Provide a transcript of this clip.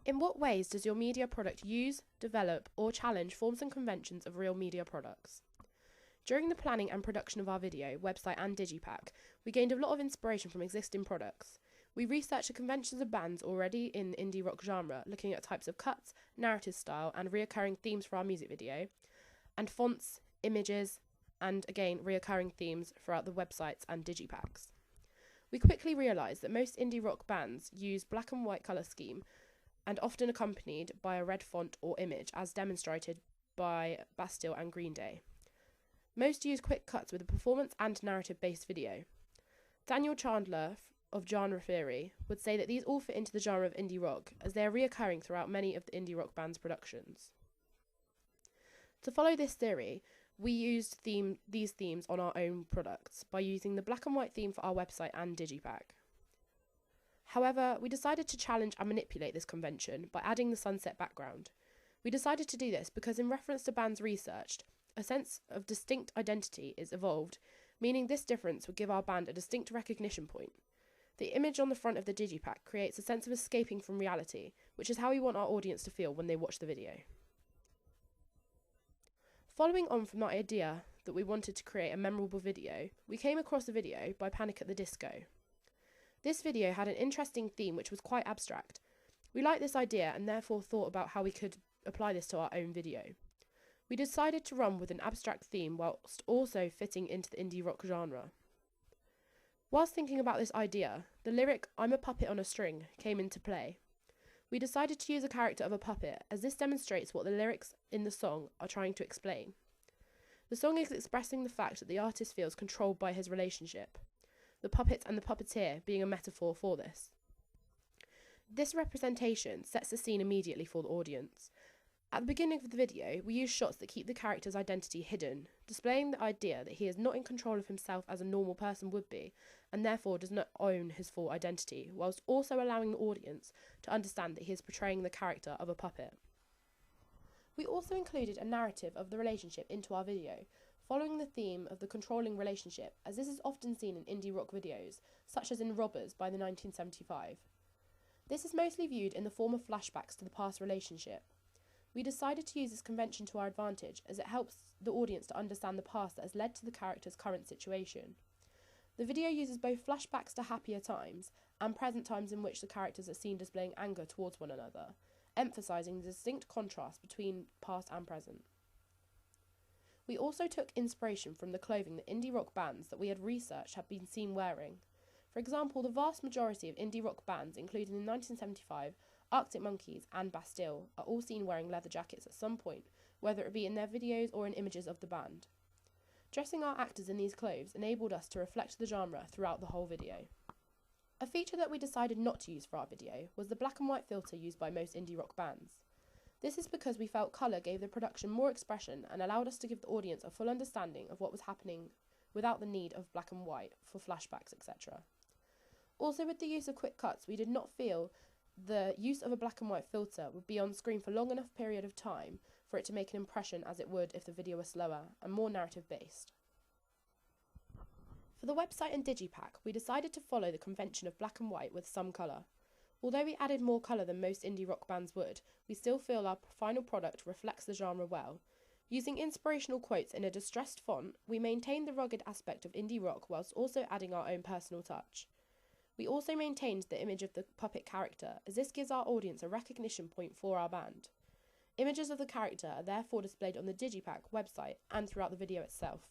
In what ways does your media product use, develop, or challenge forms and conventions of real media products? During the planning and production of our video, website and digipack, we gained a lot of inspiration from existing products. We researched the conventions of bands already in the indie rock genre, looking at types of cuts, narrative style, and reoccurring themes for our music video, and fonts, images, and again, reoccurring themes throughout the websites and digipacks. We quickly realised that most indie rock bands use black and white colour scheme, and often accompanied by a red font or image, as demonstrated by Bastille and Green Day. Most use quick cuts with a performance and narrative-based video. Daniel Chandler of Genre Theory would say that these all fit into the genre of indie rock, as they are reoccurring throughout many of the indie rock band's productions. To follow this theory, we used these themes on our own products by using the black and white theme for our website and digipack. However, we decided to challenge and manipulate this convention by adding the sunset background. We decided to do this because, in reference to bands researched, a sense of distinct identity is evolved, meaning this difference would give our band a distinct recognition point. The image on the front of the digipack creates a sense of escaping from reality, which is how we want our audience to feel when they watch the video. Following on from that idea that we wanted to create a memorable video, we came across a video by Panic at the Disco. This video had an interesting theme which was quite abstract. We liked this idea and therefore thought about how we could apply this to our own video. We decided to run with an abstract theme whilst also fitting into the indie rock genre. Whilst thinking about this idea, the lyric "I'm a puppet on a string" came into play. We decided to use a character of a puppet, as this demonstrates what the lyrics in the song are trying to explain. The song is expressing the fact that the artist feels controlled by his relationship, the puppet and the puppeteer being a metaphor for this. This representation sets the scene immediately for the audience. At the beginning of the video, we use shots that keep the character's identity hidden, displaying the idea that he is not in control of himself as a normal person would be, and therefore does not own his full identity, whilst also allowing the audience to understand that he is portraying the character of a puppet. We also included a narrative of the relationship into our video, following the theme of the controlling relationship, as this is often seen in indie rock videos, such as in Robbers by the 1975. This is mostly viewed in the form of flashbacks to the past relationship. We decided to use this convention to our advantage, as it helps the audience to understand the past that has led to the character's current situation. The video uses both flashbacks to happier times and present times in which the characters are seen displaying anger towards one another, emphasising the distinct contrast between past and present. We also took inspiration from the clothing that indie rock bands that we had researched had been seen wearing. For example, the vast majority of indie rock bands, including in 1975, Arctic Monkeys and Bastille, are all seen wearing leather jackets at some point, whether it be in their videos or in images of the band. Dressing our actors in these clothes enabled us to reflect the genre throughout the whole video. A feature that we decided not to use for our video was the black and white filter used by most indie rock bands. This is because we felt colour gave the production more expression and allowed us to give the audience a full understanding of what was happening without the need of black and white for flashbacks, etc. Also, with the use of quick cuts, we did not feel the use of a black and white filter would be on screen for long enough period of time for it to make an impression as it would if the video was slower and more narrative based. For the website and digipack, we decided to follow the convention of black and white with some colour. Although we added more colour than most indie rock bands would, we still feel our final product reflects the genre well. Using inspirational quotes in a distressed font, we maintained the rugged aspect of indie rock whilst also adding our own personal touch. We also maintained the image of the puppet character, as this gives our audience a recognition point for our band. Images of the character are therefore displayed on the digipack website and throughout the video itself.